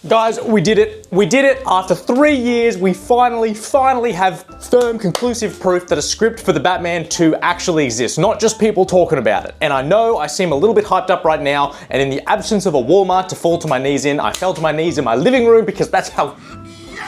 Guys, we did it. We did it. After 3 years, we finally have firm, conclusive proof that a script for the Batman 2 actually exists, not just people talking about it. And I know I seem a little bit hyped up right now, and in the absence of a Walmart to fall to my knees in, I fell to my knees in my living room because that's how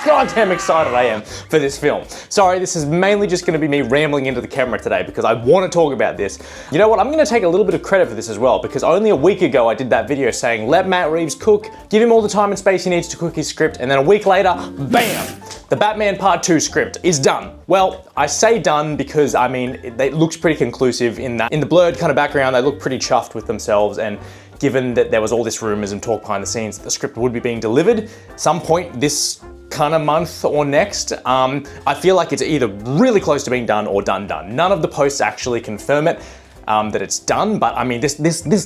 goddamn excited I am for this film. Sorry, this is mainly just gonna be me rambling into the camera today because I wanna talk about this. You know what, I'm gonna take a little bit of credit for this as well, because only a week ago I did that video saying, let Matt Reeves cook, give him all the time and space he needs to cook his script, and then a week later, bam! The Batman Part 2 script is done. Well, I say done because, I mean, it looks pretty conclusive in that, in the blurred kind of background, they look pretty chuffed with themselves, and given that there was all this rumors and talk behind the scenes that the script would be being delivered, some point this kind of month or next, I feel like it's either really close to being done or done. None of the posts actually confirm it, that it's done, but I mean, this,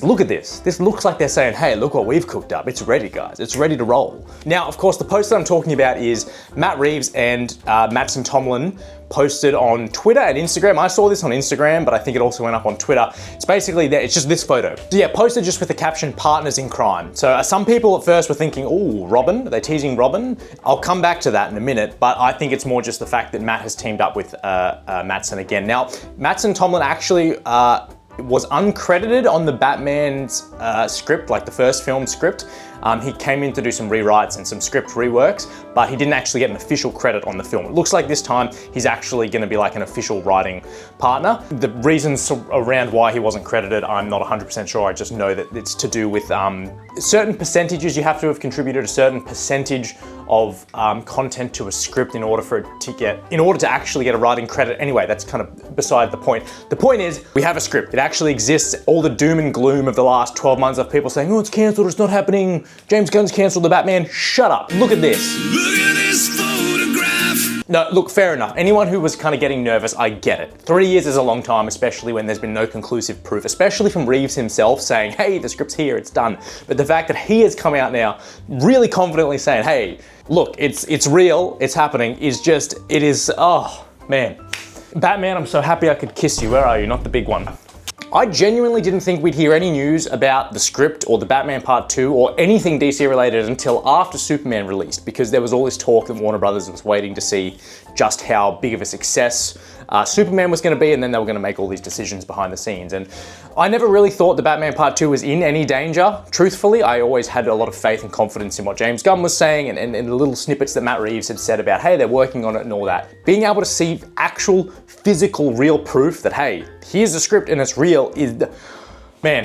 look at this. This looks like they're saying, hey, look what we've cooked up. It's ready, guys. It's ready to roll. Now, of course, the post that I'm talking about is Matt Reeves and Matson Tomlin posted on Twitter and Instagram. I saw this on Instagram, but I think it also went up on Twitter. It's basically there, it's just this photo. So yeah, posted just with the caption, partners in crime. So some people at first were thinking, oh, Robin, are they teasing Robin? I'll come back to that in a minute, but I think it's more just the fact that Matt has teamed up with Matson again. Now, Matson Tomlin actually was uncredited on the Batman's script, like the first film script. He came in to do some rewrites and some script reworks, but he didn't actually get an official credit on the film. It looks like this time he's actually going to be like an official writing partner. The reasons around why he wasn't credited, I'm not 100% sure. I just know that it's to do with certain percentages. You have to have contributed a certain percentage of content to a script in order for it to actually get a writing credit. Anyway, that's kind of beside the point. The point is, we have a script. It actually exists. All the doom and gloom of the last 12 months of people saying, oh, it's cancelled, it's not happening. James Gunn's cancelled the Batman. Shut up. Look at this. Look at this photograph. No, look, fair enough. Anyone who was kind of getting nervous, I get it. 3 years is a long time, especially when there's been no conclusive proof, especially from Reeves himself saying, hey, the script's here, it's done. But the fact that he has come out now really confidently saying, hey, look, it's real, it's happening, is just, it is, oh, man. Batman, I'm so happy I could kiss you. Where are you? Not the big one. I genuinely didn't think we'd hear any news about the script or the Batman Part 2 or anything DC related until after Superman released, because there was all this talk that Warner Brothers was waiting to see just how big of a success Superman was going to be, and then they were going to make all these decisions behind the scenes. And I never really thought the Batman Part 2 was in any danger, truthfully. I always had a lot of faith and confidence in what James Gunn was saying and the little snippets that Matt Reeves had said about, hey, they're working on it and all that. Being able to see actual, physical, real proof that, hey, here's the script and it's real is, man,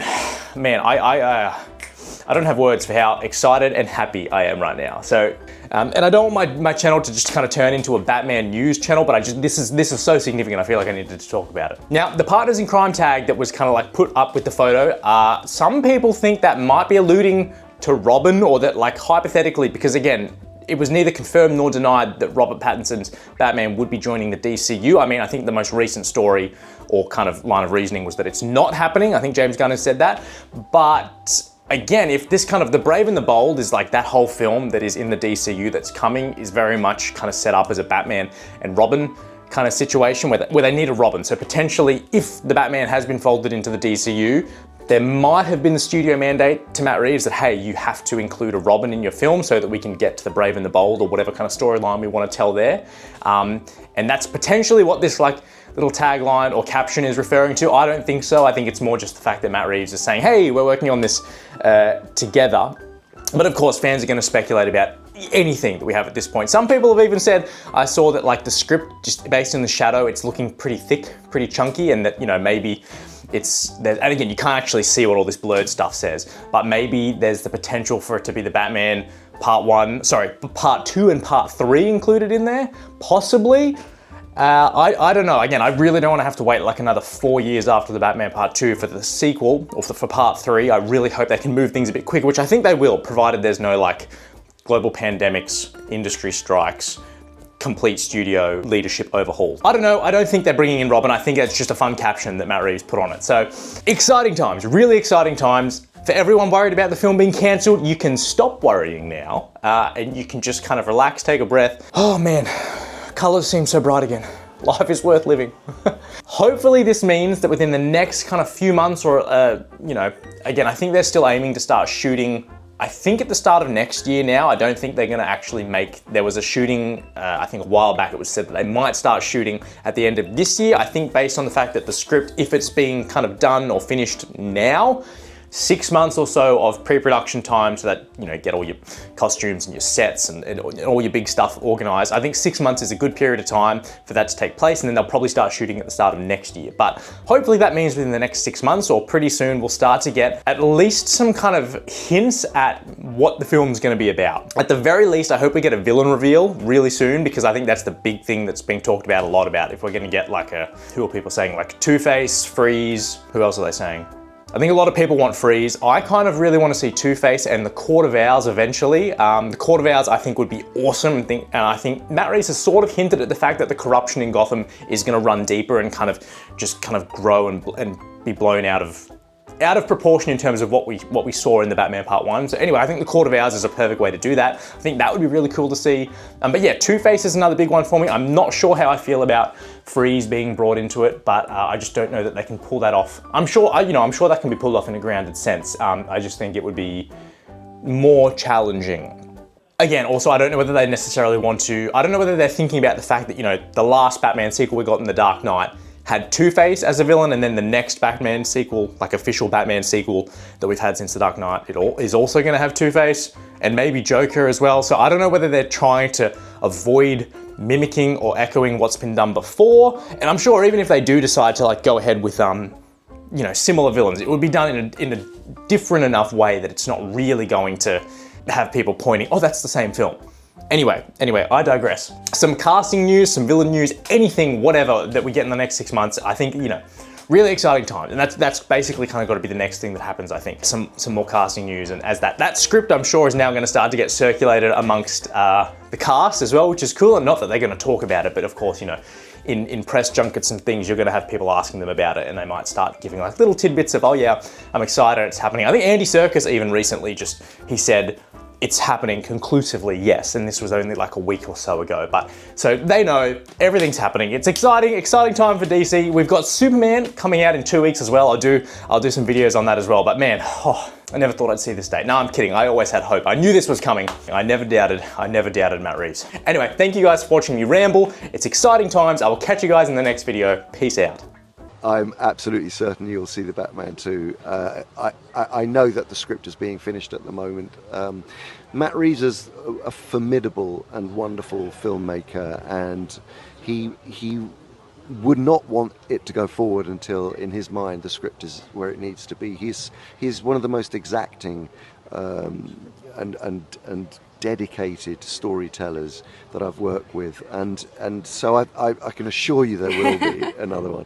I don't have words for how excited and happy I am right now. So, and I don't want my channel to just kind of turn into a Batman news channel, but this is so significant, I feel like I needed to talk about it. Now, the partners in crime tag that was kind of like put up with the photo, some people think that might be alluding to Robin, or that like hypothetically, because again, it was neither confirmed nor denied that Robert Pattinson's Batman would be joining the DCU. I mean, I think the most recent story or kind of line of reasoning was that it's not happening. I think James Gunn has said that, but again, if this kind of The Brave and the Bold is like that whole film that is in the DCU that's coming is very much kind of set up as a Batman and Robin kind of situation where they need a Robin. So potentially, if the Batman has been folded into the DCU, there might have been the studio mandate to Matt Reeves that, hey, you have to include a Robin in your film so that we can get to The Brave and the Bold or whatever kind of storyline we want to tell there. And that's potentially what this like little tagline or caption is referring to. I don't think so. I think it's more just the fact that Matt Reeves is saying, hey, we're working on this together. But of course, fans are going to speculate about anything that we have at this point. Some people have even said, I saw that like the script, just based in the shadow, it's looking pretty thick, pretty chunky, and that, you know, maybe and again, you can't actually see what all this blurred stuff says, but maybe there's the potential for it to be the Batman Part 2 and Part 3 included in there, possibly. I don't know. Again, I really don't want to have to wait like another 4 years after the Batman Part 2 for the sequel, or for Part 3. I really hope they can move things a bit quicker, which I think they will, provided there's no like global pandemics, industry strikes, complete studio leadership overhaul. I don't know. I don't think they're bringing in Robin. I think it's just a fun caption that Matt Reeves put on it. So exciting times, really exciting times. For everyone worried about the film being cancelled, you can stop worrying now, and you can just kind of relax, take a breath. Oh man, colors seem so bright again. Life is worth living. Hopefully this means that within the next kind of few months or, you know, again, I think they're still aiming to start shooting I think at the start of next year now. I don't think they're gonna actually make, there was a shooting, I think a while back it was said that they might start shooting at the end of this year. I think based on the fact that the script, if it's being kind of done or finished now, 6 months or so of pre-production time so that, you know, get all your costumes and your sets and all your big stuff organized. I think 6 months is a good period of time for that to take place, and then they'll probably start shooting at the start of next year. But hopefully that means within the next 6 months or pretty soon we'll start to get at least some kind of hints at what the film's gonna be about. At the very least, I hope we get a villain reveal really soon, because I think that's the big thing that's being talked about a lot about. If we're gonna get like who are people saying? Like Two-Face, Freeze, who else are they saying? I think a lot of people want Freeze. I kind of really want to see Two-Face and the Court of Owls eventually. The Court of Owls I think would be awesome, and I think Matt Reeves has sort of hinted at the fact that the corruption in Gotham is going to run deeper and kind of grow and be blown out of proportion in terms of what we saw in the Batman Part 1. So anyway, I think the Court of Owls is a perfect way to do that. I think that would be really cool to see. But yeah, Two-Face is another big one for me. I'm not sure how I feel about Freeze being brought into it, but I just don't know that they can pull that off. I'm sure that can be pulled off in a grounded sense. I just think it would be more challenging. Again, also, I don't know whether they necessarily want to, I don't know whether they're thinking about the fact that, you know, the last Batman sequel we got in The Dark Knight had Two-Face as a villain, and then the next Batman sequel, like official Batman sequel that we've had since The Dark Knight, is also gonna have Two-Face, and maybe Joker as well. So I don't know whether they're trying to avoid mimicking or echoing what's been done before. And I'm sure even if they do decide to like go ahead with you know, similar villains, it would be done in a different enough way that it's not really going to have people pointing, oh, that's the same film. Anyway, I digress. Some casting news, some villain news, anything, whatever that we get in the next 6 months, I think, you know, really exciting times. And that's basically kind of got to be the next thing that happens, I think. Some more casting news, and as that script, I'm sure, is now going to start to get circulated amongst the cast as well, which is cool. And not that they're going to talk about it, but of course, you know, in press junkets and things, you're going to have people asking them about it, and they might start giving like little tidbits of, oh yeah, I'm excited, it's happening. I think Andy Serkis even recently he said, it's happening conclusively, yes, and this was only like a week or so ago, but so they know everything's happening. It's exciting time for DC. We've got Superman coming out in 2 weeks as well. I'll do some videos on that as well, but man, I never thought I'd see this day. No, I'm kidding, I always had hope. I knew this was coming. I never doubted Matt Reeves. Anyway, thank you guys for watching me ramble. It's exciting times. I will catch you guys in the next video. Peace out. I'm absolutely certain you'll see the Batman 2. I know that the script is being finished at the moment. Matt Reeves is a formidable and wonderful filmmaker, and he would not want it to go forward until, in his mind, the script is where it needs to be. He's one of the most exacting and dedicated storytellers that I've worked with, and so I can assure you there will be another one.